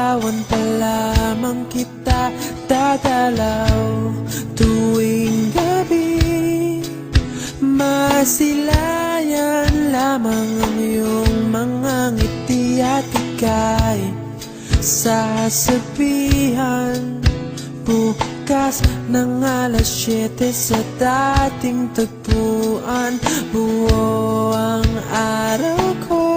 liligawan pa lamang kita dadalaw tuwing gabi. Masilayan lamang ang iyong mga ngiti at ika'y sasabihan bukas ng alas 7 sa dating tagpuan. Buo ang araw ko,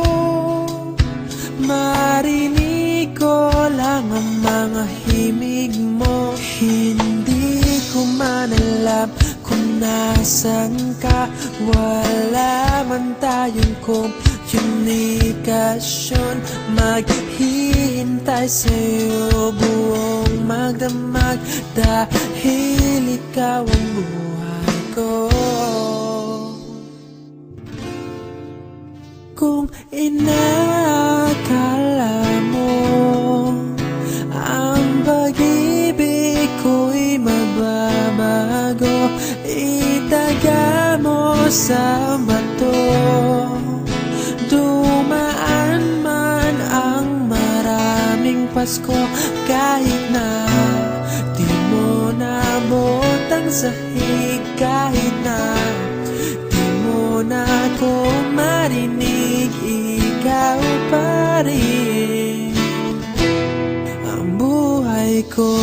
marinig ko lang ang mga himig mo. Hindi ko man alam kung nasan ka, wala man tayong komunikasyon. Maghihintay sa'yo buong magdamag dahil ikaw ang buhay ko. Kung inakala mo ang pag-ibig ko'y magbabago, itaga mo sa bato. Dumaan man ang maraming Pasko, kahit na di mo naabot ang sahig, kahit na di mo na ako marinig, ikaw pa rin ang buhay ko.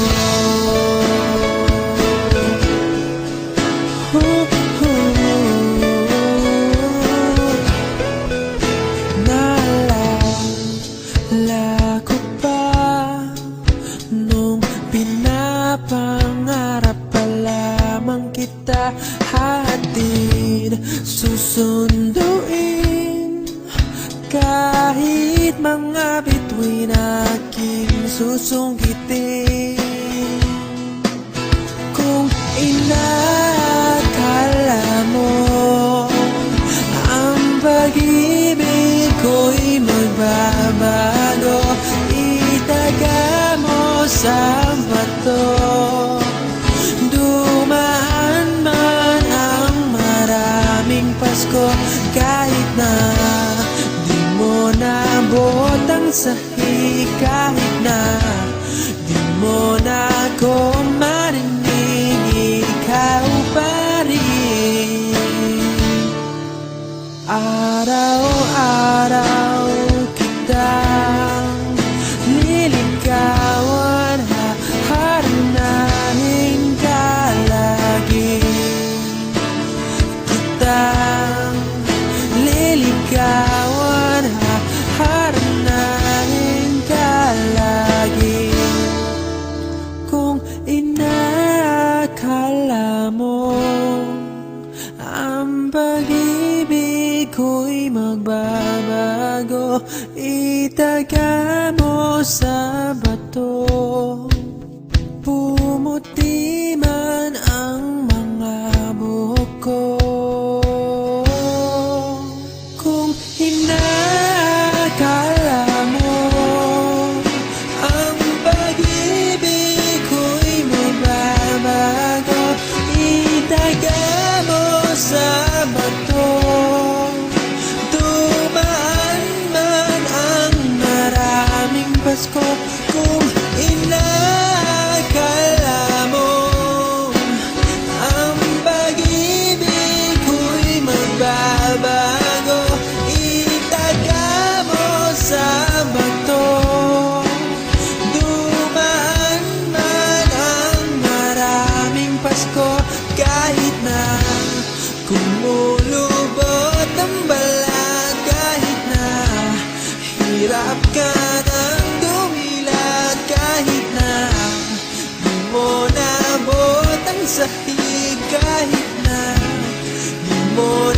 Naalala ko pa nung pinapangarap pa lamang kita, hatid susunduin kahit mga bituin aking susungkitin. Kung inakala mo ang pag-ibig ko'y magbabago, itaga mo sa bato. Dumaan man ang maraming Pasko, kahit na di mo naabot ang sahig, kahit na di mo na ako marinig, ikaw pa rin. Araw-araw kitang liligawan, haharanahin ka lagi. Kitang liligawan, haharanahin ka lagi. Kung inakala mo ang pag-ibig ko'y magbabago, itaga mo sa bato. Pumuti man ang mga buhok ko. Kung inakala mo ang pag-ibig ko'y magbabago, itaga mo sa bato. Dumaan man ang maraming Pasko, kung inakala mo ang pag-ibig ko'y magbabago, itaga mo sa bato. Dumaan man ang maraming Pasko, kahit na kumulubot ang balat, kahit na hirap ka ng dumilat, kahit na di mo naabot ang sahig, kahit na di mo